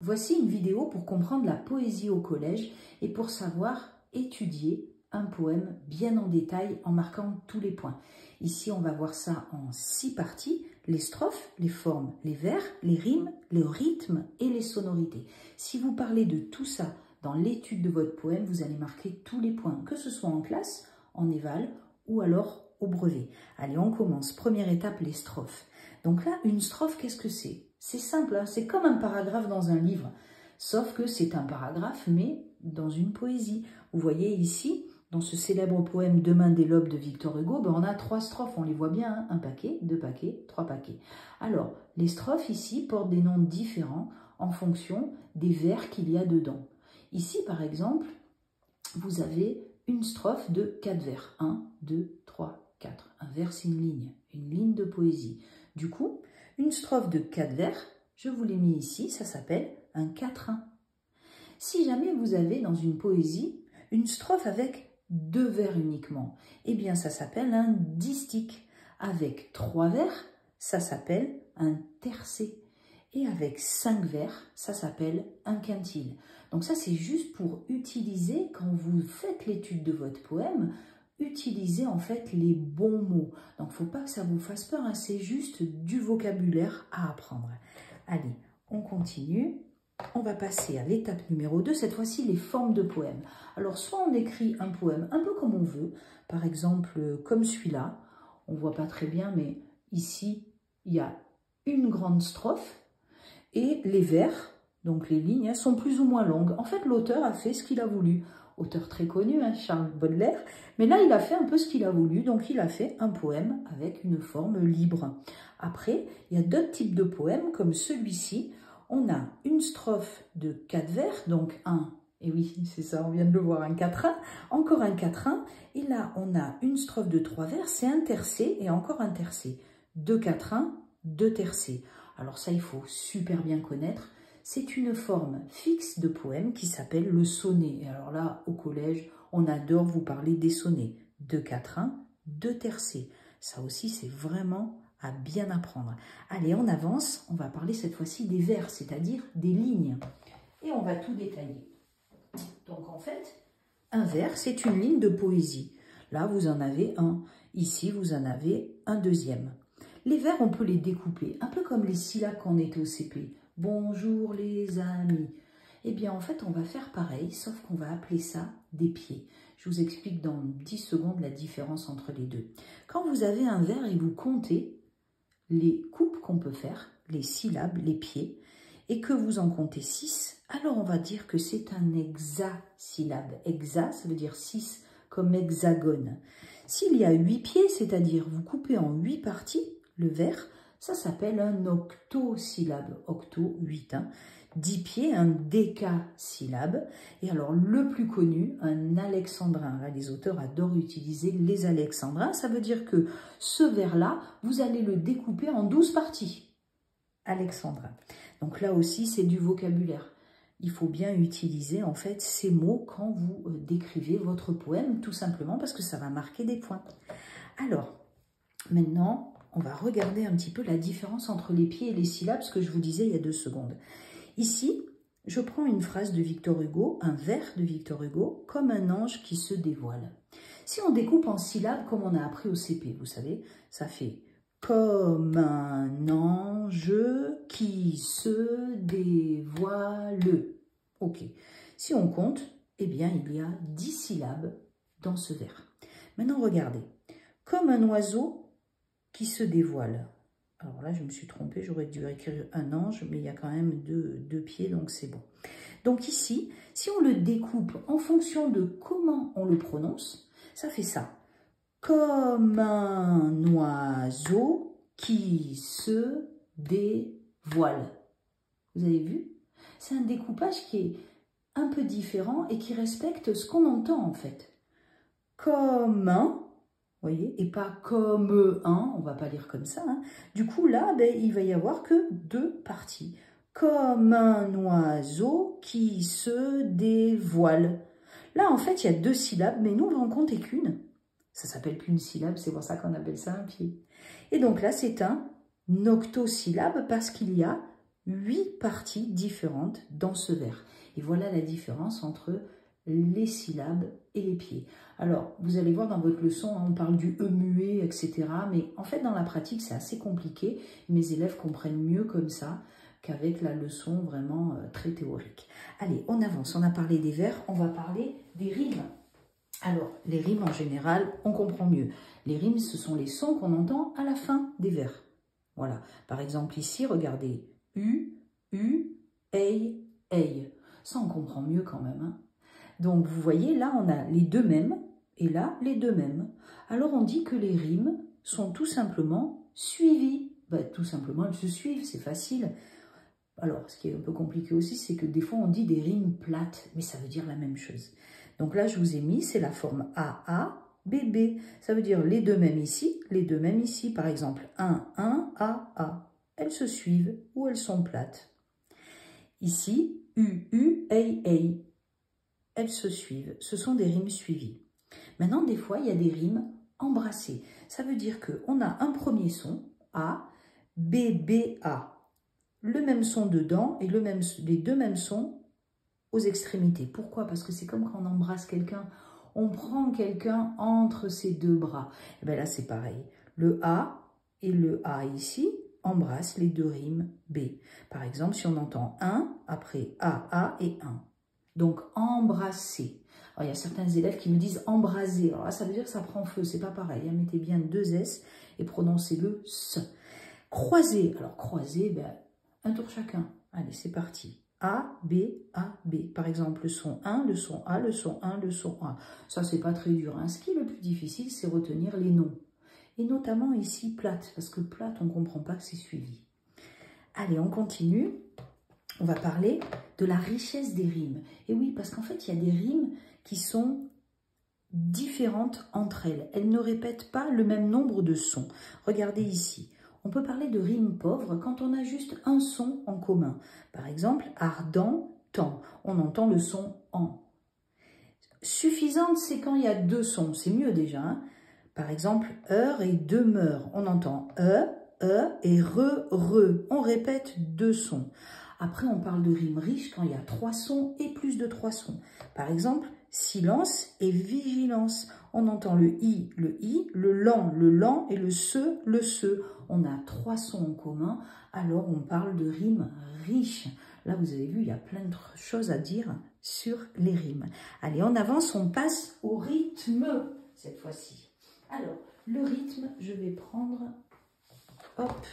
Voici une vidéo pour comprendre la poésie au collège et pour savoir étudier un poème bien en détail en marquant tous les points. Ici, on va voir ça en 6 parties, les strophes, les formes, les vers, les rimes, le rythme et les sonorités. Si vous parlez de tout ça dans l'étude de votre poème, vous allez marquer tous les points, que ce soit en classe, en éval ou alors au brevet. Allez, on commence. Première étape, les strophes. Donc là, une strophe, qu'est-ce que c'est? C'est simple, hein, c'est comme un paragraphe dans un livre, sauf que c'est un paragraphe, mais dans une poésie. Vous voyez ici, dans ce célèbre poème Demain des lobes de Victor Hugo, on a 3 strophes, on les voit bien, hein, 1 paquet, 2 paquets, 3 paquets. Alors, les strophes ici portent des noms différents en fonction des vers qu'il y a dedans. Ici, par exemple, vous avez une strophe de 4 vers. 1, 2, 3, 4. Un vers, c'est une ligne de poésie. Du coup, une strophe de 4 vers, je vous l'ai mis ici, ça s'appelle un quatrain. Si jamais vous avez dans une poésie une strophe avec 2 vers uniquement, eh bien ça s'appelle un distique. Avec 3 vers, ça s'appelle un tercé. Et avec 5 vers, ça s'appelle un quintile. Donc ça, c'est juste pour utiliser, quand vous faites l'étude de votre poème, utilisez en fait les bons mots. Donc, il ne faut pas que ça vous fasse peur, hein, c'est juste du vocabulaire à apprendre. Allez, on continue. On va passer à l'étape numéro 2, cette fois-ci les formes de poèmes. Alors, soit on écrit un poème un peu comme on veut, par exemple comme celui-là. On ne voit pas très bien, mais ici, il y a une grande strophe et les vers, donc les lignes, sont plus ou moins longues. En fait, l'auteur a fait ce qu'il a voulu. Auteur très connu, hein, Charles Baudelaire, mais là, il a fait un peu ce qu'il a voulu, donc il a fait un poème avec une forme libre. Après, il y a d'autres types de poèmes, comme celui-ci. On a une strophe de 4 vers, donc et oui, c'est ça, on vient de le voir, un quatrain, encore un quatrain, et là, on a une strophe de 3 vers, c'est un tercé, et encore un tercé. 2 quatrains, 2 tercés. Alors ça, il faut super bien connaître. C'est une forme fixe de poème qui s'appelle le sonnet. Et alors là, au collège, on adore vous parler des sonnets. 2 quatrains, 2 tercés. Ça aussi, c'est vraiment à bien apprendre. Allez, on avance. On va parler cette fois-ci des vers, c'est-à-dire des lignes. Et on va tout détailler. Donc en fait, un vers, c'est une ligne de poésie. Là, vous en avez un. Ici, vous en avez un deuxième. Les vers, on peut les découper, un peu comme les syllabes quand on était au CP. Bonjour les amis. Eh bien, en fait, on va faire pareil, sauf qu'on va appeler ça des pieds. Je vous explique dans 10 secondes la différence entre les deux. Quand vous avez un vers et vous comptez les coupes qu'on peut faire, les syllabes, les pieds, et que vous en comptez 6, alors on va dire que c'est un hexasyllabe. Hexa, ça veut dire 6, comme hexagone. S'il y a 8 pieds, c'est-à-dire vous coupez en 8 parties, le vers, ça s'appelle un octosyllabe. Octo, 8. 10 pieds, un décasyllabe. Et alors, le plus connu, un alexandrin. Là, les auteurs adorent utiliser les alexandrins. Ça veut dire que ce vers-là, vous allez le découper en 12 parties. Alexandrin. Donc là aussi, c'est du vocabulaire. Il faut bien utiliser, en fait, ces mots quand vous décrivez votre poème, tout simplement parce que ça va marquer des points. Alors, maintenant, on va regarder un petit peu la différence entre les pieds et les syllabes, ce que je vous disais il y a 2 secondes. Ici, je prends une phrase de Victor Hugo, un vers de Victor Hugo, comme un ange qui se dévoile. Si on découpe en syllabes, comme on a appris au CP, vous savez, ça fait comme un ange qui se dévoile. Ok. Si on compte, eh bien, il y a 10 syllabes dans ce vers. Maintenant, regardez. Comme un oiseau qui se dévoile. Alors là, je me suis trompée, j'aurais dû écrire un ange, mais il y a quand même deux pieds, donc c'est bon. Donc ici, si on le découpe en fonction de comment on le prononce, ça fait ça. Comme un oiseau qui se dévoile. Vous avez vu? C'est un découpage qui est un peu différent et qui respecte ce qu'on entend en fait. Comme un, vous voyez, et pas comme un, on va pas lire comme ça. Hein. Du coup, là, ben, il va y avoir que 2 parties. Comme un oiseau qui se dévoile. Là, en fait, il y a 2 syllabes, mais nous, on va en compter qu'une. Ça s'appelle qu'une syllabe, c'est pour ça qu'on appelle ça un pied. Et donc là, c'est un octosyllabe parce qu'il y a 8 parties différentes dans ce vers. Et voilà la différence entre les syllabes et les pieds. Alors, vous allez voir dans votre leçon, on parle du E muet, etc. Mais en fait, dans la pratique, c'est assez compliqué. Mes élèves comprennent mieux comme ça qu'avec la leçon vraiment très théorique. Allez, on avance. On a parlé des vers, on va parler des rimes. Alors, les rimes, en général, on comprend mieux. Les rimes, ce sont les sons qu'on entend à la fin des vers. Voilà. Par exemple, ici, regardez. U, ei, ei. Ça, on comprend mieux quand même, hein. Donc, vous voyez, là, on a les deux mêmes et là, les deux mêmes. Alors, on dit que les rimes sont tout simplement suivies. Ben, tout simplement, elles se suivent, c'est facile. Alors, ce qui est un peu compliqué aussi, c'est que des fois, on dit des rimes plates, mais ça veut dire la même chose. Donc là, je vous ai mis, c'est la forme AA, BB. Ça veut dire les deux mêmes ici, les deux mêmes ici. Par exemple, 1, AA. Elles se suivent ou elles sont plates. Ici, UU, ei. Elles se suivent. Ce sont des rimes suivies. Maintenant, des fois, il y a des rimes embrassées. Ça veut dire qu'on a un premier son, A, BBA. Le même son dedans et les deux mêmes sons aux extrémités. Pourquoi? Parce que c'est comme quand on embrasse quelqu'un, on prend quelqu'un entre ses deux bras. Et bien là, c'est pareil. Le A et le A ici embrassent les deux rimes B. Par exemple, si on entend 1, après AA et 1. Donc, embrasser. Alors, il y a certains élèves qui me disent embraser. Alors là, ça veut dire que ça prend feu. C'est pas pareil. Mettez bien 2 S et prononcez le S. Croiser. Alors, croiser, ben, un tour chacun. Allez, c'est parti. A, B, A, B. Par exemple, le son 1, le son A, le son 1, le son A. Ça, c'est pas très dur, hein. Ce qui est le plus difficile, c'est retenir les noms. Et notamment ici, plate. Parce que plate, on ne comprend pas que c'est suivi. Allez, on continue. On va parler de la richesse des rimes. Et oui, parce qu'en fait, il y a des rimes qui sont différentes entre elles. Elles ne répètent pas le même nombre de sons. Regardez ici. On peut parler de rimes pauvres quand on a juste un son en commun. Par exemple, ardent, temps. On entend le son en. Suffisante, c'est quand il y a 2 sons. C'est mieux déjà, hein. Par exemple, heure et demeure. On entend et re. On répète 2 sons. Après, on parle de rimes riches quand il y a 3 sons et plus de 3 sons. Par exemple, silence et vigilance. On entend le i, le lent et le se. On a 3 sons en commun, alors on parle de rimes riches. Là, vous avez vu, il y a plein de choses à dire sur les rimes. Allez, on avance, on passe au rythme cette fois-ci. Alors, le rythme, je vais prendre, hop,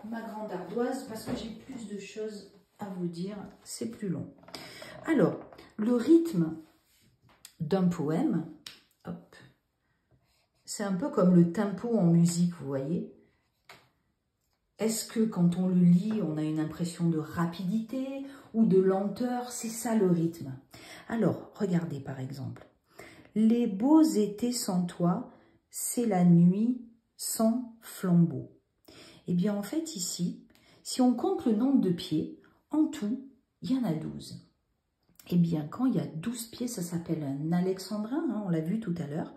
ma grande ardoise parce que j'ai plus de choses à vous dire, c'est plus long. Alors, le rythme d'un poème, hop, c'est un peu comme le tempo en musique, vous voyez. Est-ce que quand on le lit, on a une impression de rapidité ou de lenteur? C'est ça le rythme. Alors, regardez par exemple. Les beaux étés sans toi, c'est la nuit sans flambeau. Eh bien, en fait, ici, si on compte le nombre de pieds, en tout, il y en a 12. Eh bien, quand il y a 12 pieds, ça s'appelle un alexandrin, hein, on l'a vu tout à l'heure.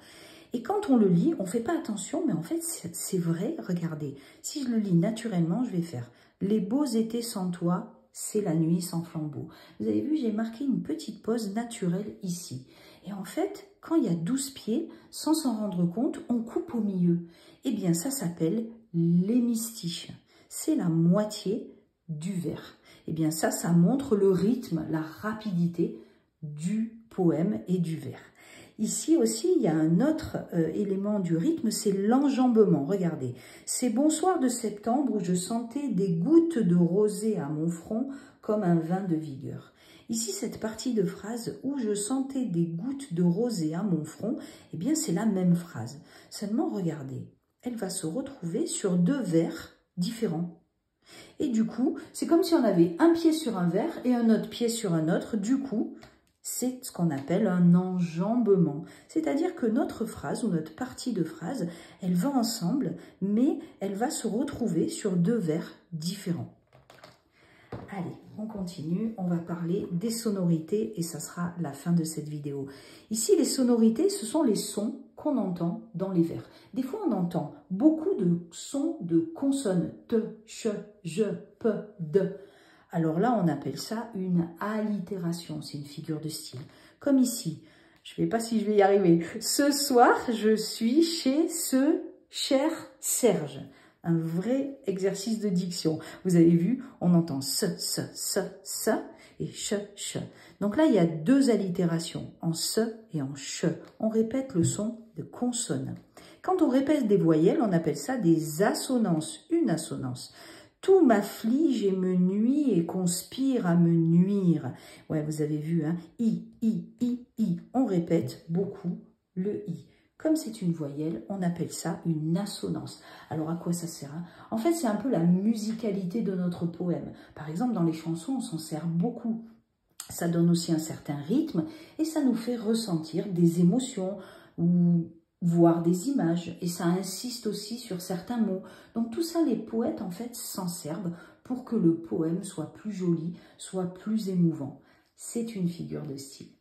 Et quand on le lit, on ne fait pas attention, mais en fait, c'est vrai, regardez. Si je le lis naturellement, je vais faire « Les beaux étés sans toi, c'est la nuit sans flambeau ». Vous avez vu, j'ai marqué une petite pause naturelle ici. Et en fait, quand il y a 12 pieds, sans s'en rendre compte, on coupe au milieu. Eh bien, ça s'appelle l'hémistiche. C'est la moitié du vers. Eh bien, ça montre le rythme, la rapidité du poème et du vers. Ici aussi, il y a un autre élément du rythme, c'est l'enjambement. Regardez, c'est bonsoir de septembre où je sentais des gouttes de rosée à mon front comme un vin de vigueur. Ici, cette partie de phrase où je sentais des gouttes de rosée à mon front, eh bien, c'est la même phrase. Seulement, regardez, elle va se retrouver sur 2 vers différents. Et du coup, c'est comme si on avait un pied sur un vers et un autre pied sur un autre. Du coup, c'est ce qu'on appelle un enjambement. C'est-à-dire que notre phrase ou notre partie de phrase, elle va ensemble, mais elle va se retrouver sur 2 vers différents. Allez, on continue, on va parler des sonorités et ça sera la fin de cette vidéo. Ici, les sonorités, ce sont les sons qu'on entend dans les vers. Des fois, on entend beaucoup de sons de consonnes, te, che, je, pe, de. Alors là, on appelle ça une allitération, c'est une figure de style. Comme ici, je ne sais pas si je vais y arriver. Ce soir, je suis chez ce cher Serge. Un vrai exercice de diction. Vous avez vu, on entend ce et ch. Donc là, il y a deux allitérations, en se et en ch. On répète le son de consonne. Quand on répète des voyelles, on appelle ça des assonances, une assonance. Tout m'afflige et me nuit et conspire à me nuire. Ouais, vous avez vu, hein, i. On répète beaucoup le i. Comme c'est une voyelle, on appelle ça une assonance. Alors, à quoi ça sert, hein? En fait, c'est un peu la musicalité de notre poème. Par exemple, dans les chansons, on s'en sert beaucoup. Ça donne aussi un certain rythme et ça nous fait ressentir des émotions ou voir des images. Et ça insiste aussi sur certains mots. Donc, tout ça, les poètes, en fait, s'en servent pour que le poème soit plus joli, soit plus émouvant. C'est une figure de style.